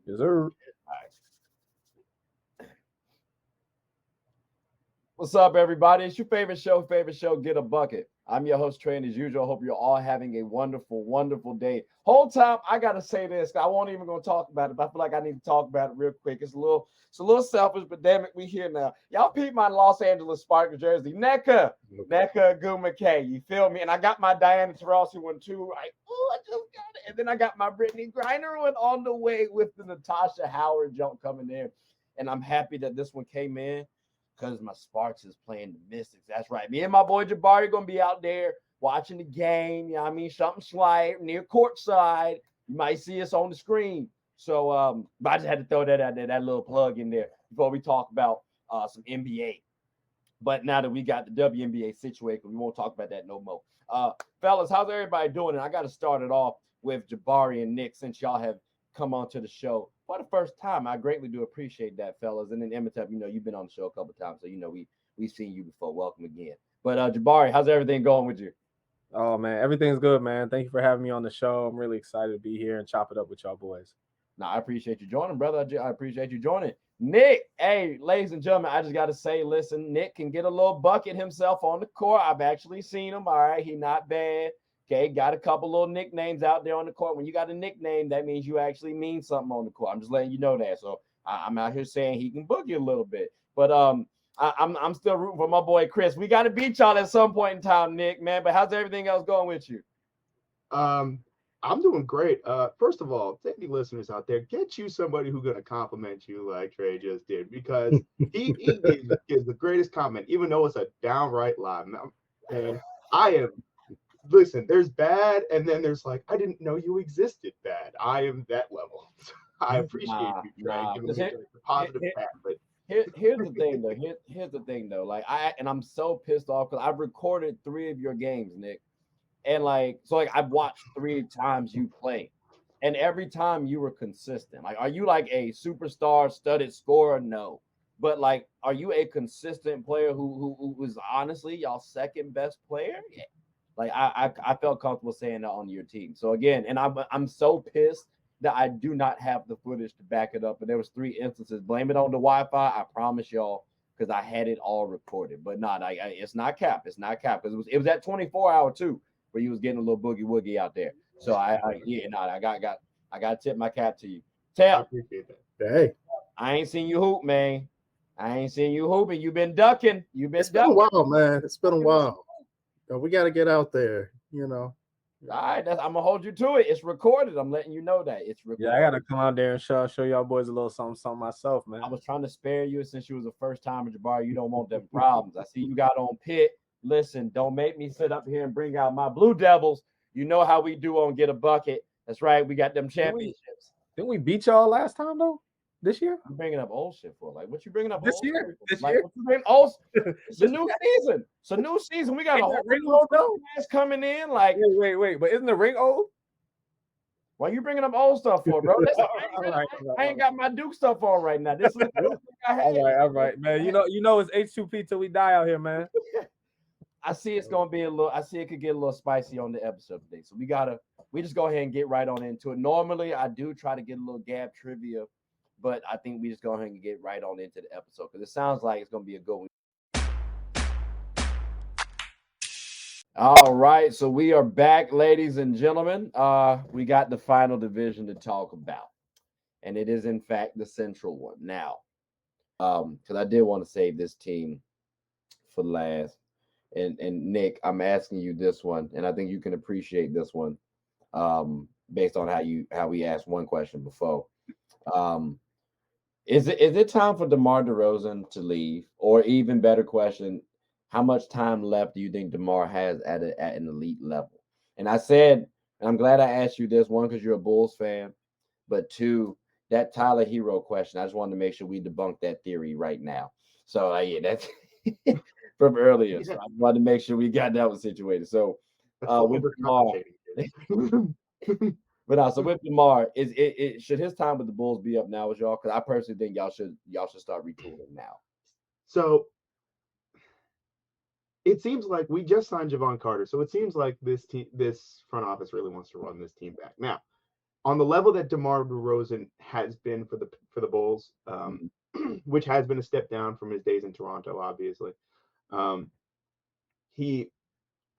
Yes, sir. All right. What's up, everybody? It's your favorite show, Get a Bucket. I'm your host, Trey, and as usual, I hope you're all having a wonderful, wonderful day. Whole time, I gotta say this. I won't even gonna talk about it, but I feel like I need to talk about it real quick. It's a little selfish, but damn it, we here now. Y'all peep my Los Angeles Sparks jersey, NECA Guma K. You feel me? And I got my Diana Taurasi one too. I just got it. And then I got my Brittany Griner one on the way with the Natasha Howard jump coming in. And I'm happy that this one came in because my Sparks is playing the Mystics. That's right. Me and my boy Jabari going to be out there watching the game. You know what I mean? Something slight near courtside. You might see us on the screen. So but I just had to throw that out there, that little plug in there before we talk about some NBA. But now that we got the WNBA situated, we won't talk about that no more. Fellas, how's everybody doing? And I got to start it off with Jabari and Nick since y'all have come onto the show for the first time. I greatly do appreciate that, fellas. And then Emitab, you've been on the show a couple of times, so we've seen you before. Welcome again. But Jabari, how's everything going with you? Oh man, everything's good, man. Thank you for having me on the show. I'm really excited to be here and chop it up with y'all boys. Now, I appreciate you joining, brother. I appreciate you joining. Nick, hey, ladies and gentlemen, I just got to say, listen, Nick can get a little bucket himself on the court. I've actually seen him. All right, he not bad. Okay, got a couple little nicknames out there on the court. When you got a nickname, that means you actually mean something on the court. I'm just letting you know that. So I'm out here saying he can boogie a little bit. But I'm still rooting for my boy Chris. We got to beat y'all at some point in time, Nick, man. But how's everything else going with you? I'm doing great. First of all, to any listeners out there, get you somebody who's gonna compliment you like Trey just did, because he gives the greatest comment, even though it's a downright lie. And I am listen, there's bad, and then there's like, I didn't know you existed bad. I am that level. I appreciate you, Trey, giving me the positive pat, but here's the thing though. Here's the thing though. Like I'm so pissed off because I've recorded 3 of your games, Nick. And like I've watched 3 times you play, and every time you were consistent. Like, are you like a superstar studded scorer? No, but like, are you a consistent player who was honestly y'all second best player? Yeah. Like I felt comfortable saying that on your team. So again, and I'm so pissed that I do not have the footage to back it up. And there was 3 instances. Blame it on the Wi-Fi. I promise y'all, because I had it all recorded. But not, it's not cap. It's not cap because it was at 24-hour too, where you was getting a little boogie woogie out there. So I got to tip my cap to you. I Tell, appreciate that. Hey, I ain't seen you hoop, man. I ain't seen you hooping. You've been ducking. You've been it's been a ducking. while, man. It's been a while. We got to get out there, All right, I'm gonna hold you to it. It's recorded. I'm letting you know that it's recorded. Yeah, I got to come out there and show y'all boys a little something myself, man. I was trying to spare you since you was a first timer, Jabari. You don't want them problems. I see you got on Pitt. Listen, don't make me sit up here and bring out my Blue Devils. You know how we do on Get a Bucket. That's right. We got them championships. Didn't we beat y'all last time though? This year? I'm bringing up old shit for like what you bringing up This old year? shit? This Like year? what you bringing old? It's a new season. It's a new season. We got a whole ring old though. guys coming in. Like Wait, but isn't the ring old? why you bringing up old stuff for, bro? I ain't got my Duke stuff on right now. This is the thing I had. All right, man. You know it's H2P till we die out here, man. I see it's gonna be a little. I see it could get a little spicy on the episode today, so we just go ahead and get right on into it. Normally, I do try to get a little Gab trivia, but I think we just go ahead and get right on into the episode because it sounds like it's gonna be a good one. All right, so we are back, ladies and gentlemen. We got the final division to talk about, and it is in fact the central one now. Because I did want to save this team for last. And Nick, I'm asking you this one, and I think you can appreciate this one, based on how we asked one question before. Is it time for DeMar DeRozan to leave, or even better question, how much time left do you think DeMar has at an elite level? And I said, and I'm glad I asked you this one because you're a Bulls fan, but 2, that Tyler Hero question. I just wanted to make sure we debunk that theory right now. So yeah, that's. From earlier. So I wanted to make sure we got that one situated. So with DeMar, but also with DeMar, is it should his time with the Bulls be up now with y'all? Because I personally think y'all should start retooling now. So it seems like we just signed Javon Carter, so it seems like this front office really wants to run this team back. Now, on the level that DeMar DeRozan has been for the Bulls, which has been a step down from his days in Toronto, obviously. Um, he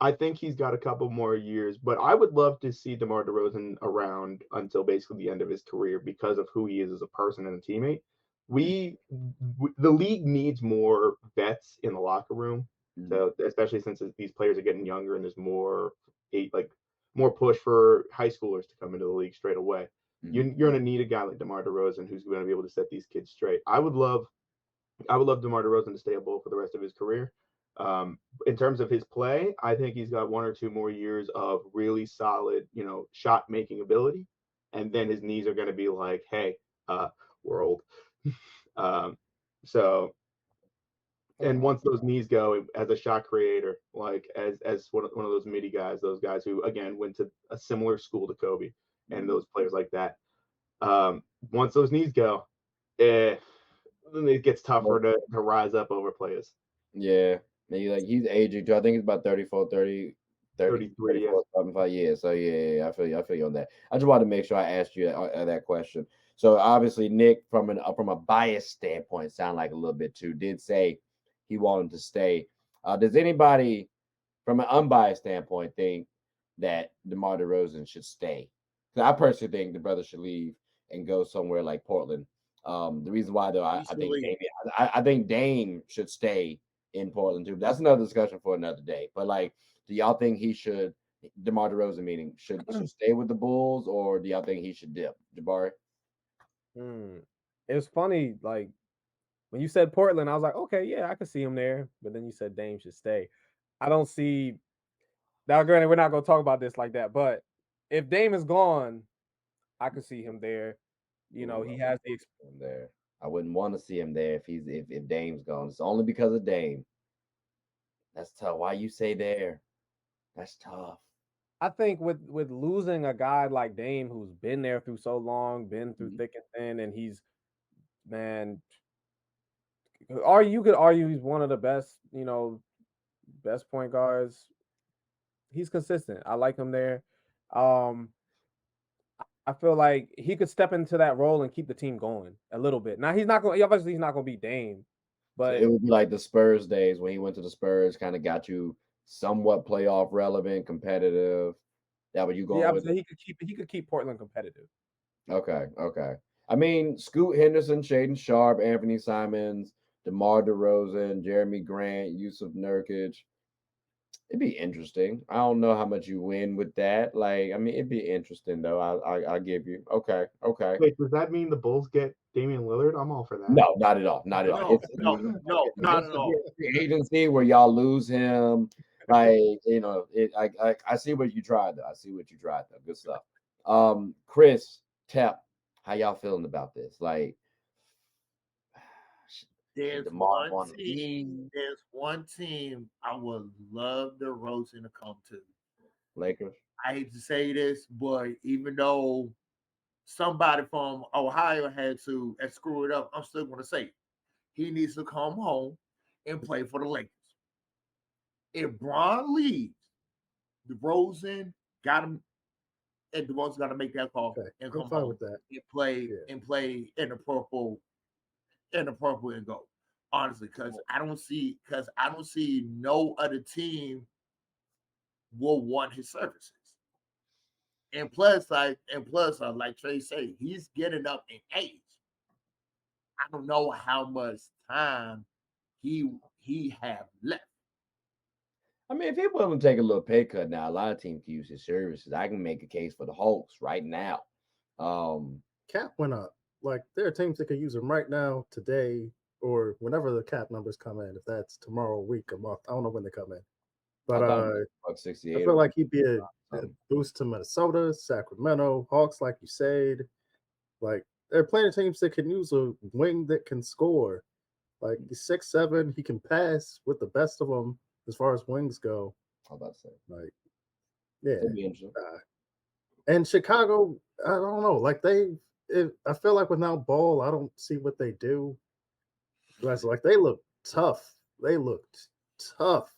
I think he's got a couple more years, but I would love to see DeMar DeRozan around until basically the end of his career because of who he is as a person and a teammate. The league needs more vets in the locker room, so especially since these players are getting younger and there's more push for high schoolers to come into the league straight away. You're going to need a guy like DeMar DeRozan who's going to be able to set these kids straight. I would love DeMar DeRozan to stay a Bull for the rest of his career. In terms of his play, I think he's got 1 or 2 more years of really solid, shot making ability, and then his knees are going to be like, hey, we're old. So, and once those knees go, as a shot creator, like as one of those midi guys, those guys who again went to a similar school to Kobe, and those players like that, once those knees go, then it gets tougher to rise up over players. Yeah. He's aging too. I think he's about 34, 33, yeah. 35. Yeah. So yeah, I feel you on that. I just wanted to make sure I asked you that question. So obviously Nick, from a bias standpoint, sound like a little bit too, did say he wanted to stay. Does anybody from an unbiased standpoint think that DeMar DeRozan should stay? Because I personally think the brother should leave and go somewhere like Portland. The reason why though, I think Dame should stay in Portland too. That's another discussion for another day. But do y'all think he should, DeMar DeRozan meaning, should stay with the Bulls, or do y'all think he should dip? Jabari? It was funny, like when you said Portland, I was like, okay, yeah, I could see him there. But then you said Dame should stay. I don't see. Now, granted, we're not going to talk about this like that, but if Dame is gone, I could see him there. He has the experience there. I wouldn't want to see him there if Dame's gone. It's only because of Dame. That's tough. Why you say there? That's tough. I think with losing a guy like Dame who's been there through so long, been through thick and thin, and you could argue he's one of the best, best point guards. He's consistent. I like him there. I feel like he could step into that role and keep the team going a little bit. Now he's not going to be Dame, but it would be like the Spurs days when he went to the Spurs, kind of got you somewhat playoff relevant, competitive. That what you going with? Yeah, he could keep Portland competitive. Okay. I mean, Scoot Henderson, Shaden Sharp, Anthony Simons, DeMar DeRozan, Jeremy Grant, Yusuf Nurkic. It'd be interesting. I don't know how much you win with that. It'd be interesting though. I give you. Okay. Wait, does that mean the Bulls get Damian Lillard? I'm all for that. No, not at all. Not at all. No, not at all. Agency where y'all lose him. I see what you tried though. Good stuff. Chris, Tep, how y'all feeling about this? There's one team I would love DeRozan to come to. Lakers. I hate to say this, but even though somebody from Ohio had to screw it up, I'm still going to say it. He needs to come home and play for the Lakers. If Bron leaves, DeRozan got him, and DeRozan got to make that call and come home with that and play in the purple and go. Honestly, because I don't see no other team will want his services. And plus, like Trey said, he's getting up in age. I don't know how much time he have left. I mean, if he willing to take a little pay cut now, a lot of teams can use his services. I can make a case for the Hawks right now. Cap went up. There are teams that could use him right now, today, or whenever the cap numbers come in. If that's tomorrow, a week, a month, I don't know when they come in. But I feel like he'd be a boost to Minnesota, Sacramento, Hawks, like you said. There are plenty of teams that can use a wing that can score. He's 6'7", he can pass with the best of them as far as wings go. How about to say? Yeah. And Chicago, I don't know. I feel like without Ball, I don't see what they do. They look tough. They looked tough.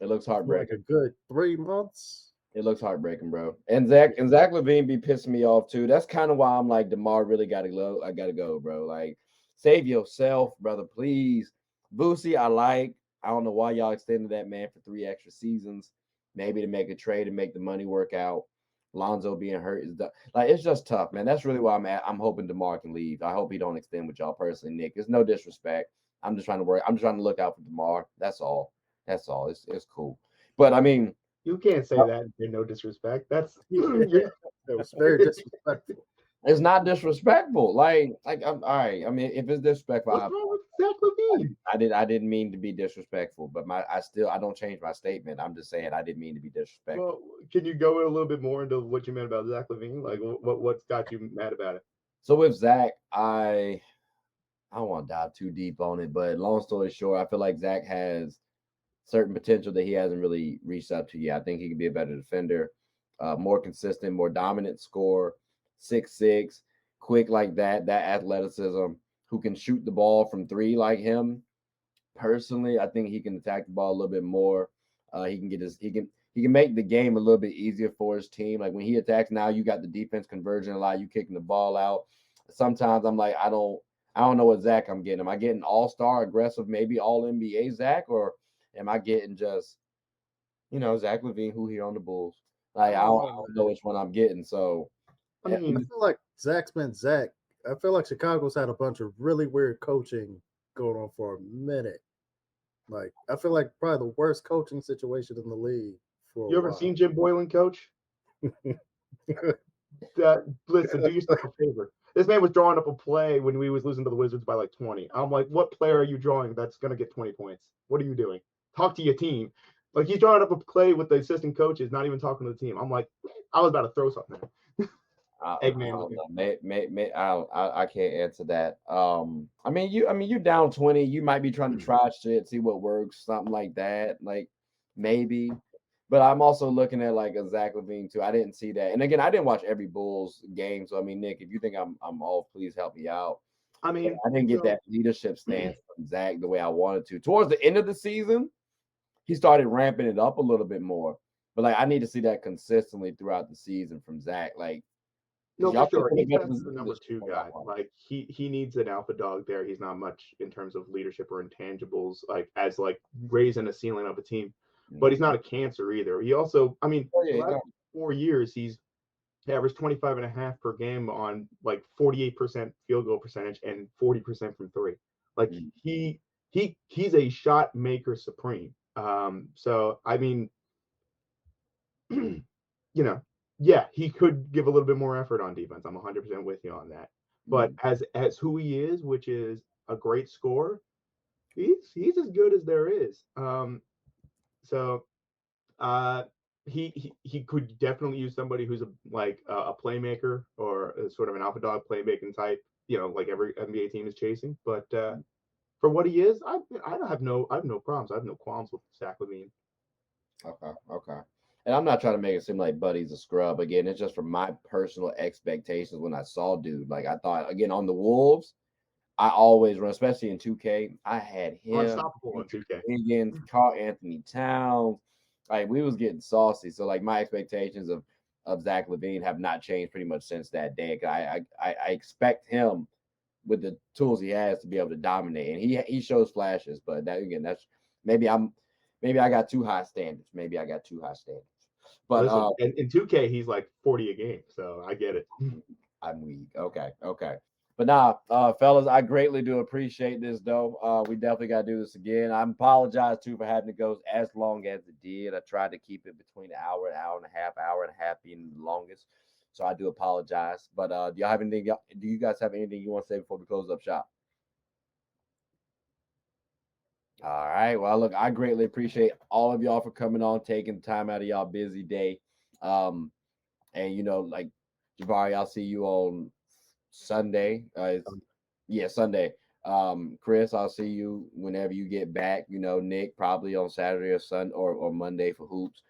It looks heartbreaking. A good 3 months. It looks heartbreaking, bro. And Zach LaVine be pissing me off too. That's kind of why I'm like, DeMar really gotta go. I gotta go, bro. Like, save yourself, brother, please. Boosie, I don't know why y'all extended that man for 3 extra seasons. Maybe to make a trade and make the money work out. Lonzo being hurt is like it's just tough, man. That's really why I'm hoping DeMar can leave. I hope he don't extend with y'all personally, Nick. It's no disrespect. I'm just trying to work. I'm just trying to look out for DeMar. That's all. That's all. It's cool. But I mean, You can't say that in no disrespect. That's It was very disrespectful. it's not disrespectful. Like I'm all right. I mean, if it's disrespectful, what's wrong with Zach LaVine? I didn't mean to be disrespectful, but I don't change my statement. I'm just saying I didn't mean to be disrespectful. Well, can you go a little bit more into what you meant about Zach LaVine? Like, what's got you mad about it? So with Zach, I don't want to dive too deep on it, but long story short, I feel like Zach has certain potential that he hasn't really reached up to yet. I think he could be a better defender, more consistent, more dominant scorer, 6'6", quick like that athleticism, who can shoot the ball from 3 like him. Personally, I think he can attack the ball a little bit more. He can make the game a little bit easier for his team. Like when he attacks now, you got the defense converging a lot, you kicking the ball out. Sometimes I'm like, I don't know what Zach I'm getting. Am I getting all-star aggressive, maybe all NBA Zach, or am I getting just, Zach LaVine, who here on the Bulls? Like I don't know which one I'm getting. So I mean, I feel like Zach's been Zach. I feel like Chicago's had a bunch of really weird coaching going on for a minute. Like I feel like probably the worst coaching situation in the league. For you ever seen Jim Boylan coach? Listen, do yourself a favor. This man was drawing up a play when we was losing to the Wizards by like 20. I'm like, what player are you drawing that's gonna get 20 points? What are you doing? Talk to your team. Like he's drawing up a play with the assistant coaches, not even talking to the team. I'm like, I was about to throw something. I can't answer that. I mean, you down 20, you might be trying to try shit, see what works, something like that. Like maybe. But I'm also looking at like a Zach LaVine too. I didn't see that. And again, I didn't watch every Bulls game. So I mean, Nick, if you think I'm off, please help me out. I mean, I didn't get that leadership stance from Zach the way I wanted to. Towards the end of the season, he started ramping it up a little bit more. But like I need to see that consistently throughout the season from Zach. Like no, y'all for sure. think He's about the number 2 guy. Like he needs an alpha dog there. He's not much in terms of leadership or intangibles, like as like raising a ceiling of a team. But he's not a cancer either. He also, I mean, the last 4 years he's averaged 25.5 per game on like 48% field goal percentage and 40% from 3. Like he's a shot maker supreme. So I mean, yeah, he could give a little bit more effort on defense. I'm 100% with you on that. But as who he is, which is a great scorer, he's as good as there is. So he could definitely use somebody who's a playmaker or a sort of an alpha dog playmaking type, like every NBA team is chasing. But for what he is, I have no problems. I have no qualms with Zach LaVine. Okay. And I'm not trying to make it seem like Buddy's a scrub. Again, it's just from my personal expectations when I saw dude. Like I thought, again, on the Wolves, I always run, especially in 2K. I had him, unstoppable in 2K. Higgins, Carl Anthony Towns. Like we was getting saucy. So like my expectations of Zach LaVine have not changed pretty much since that day. I expect him with the tools he has to be able to dominate, and he shows flashes. But that again, that's maybe I got too high standards. But listen, in 2K he's like 40 a game, so I get it. I'm weak. Okay. But fellas, I greatly do appreciate this, though. We definitely got to do this again. I apologize, too, for having to go as long as it did. I tried to keep it between an hour and a half being the longest. So I do apologize. But do you guys have anything you want to say before we close up shop? All right. Well, look, I greatly appreciate all of y'all for coming on, taking time out of y'all busy day. And, like, Jabari, I'll see you on Sunday. Sunday. Chris, I'll see you whenever you get back. Nick probably on Saturday or Sunday or Monday for hoops.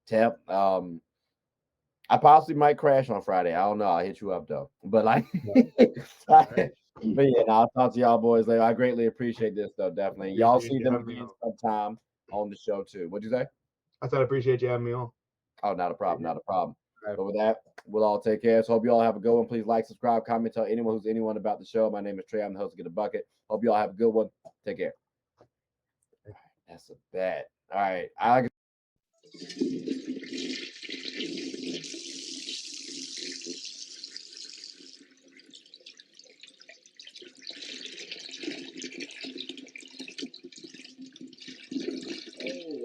Tep, I possibly might crash on Friday. I don't know. I'll hit you up though. But but yeah, I'll talk to y'all boys later. I greatly appreciate this though, definitely. Y'all see them again sometime on the show too. What'd you say? I said I appreciate you having me on. Oh, not a problem. Not a problem. All right. But with that, we'll all take care. So hope you all have a good one. Please like, subscribe, comment, tell anyone who's anyone about the show. My name is Trey. I'm the host of Get a Bucket. Hope you all have a good one. Take care. That's a bet. All right. Oh,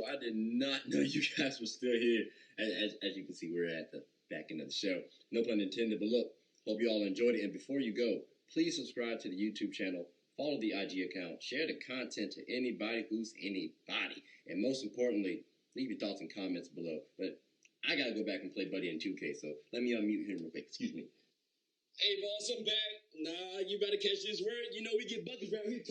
I did not know you guys were still here. As you can see, we're at the back end of the show. No pun intended, but look, hope you all enjoyed it. And before you go, please subscribe to the YouTube channel, follow the IG account, share the content to anybody who's anybody. And most importantly, leave your thoughts and comments below. But I got to go back and play Buddy in 2K, so let me unmute him real quick. Excuse me. Hey, boss, I'm back. Nah, you better catch this word. You know we get buckets around here.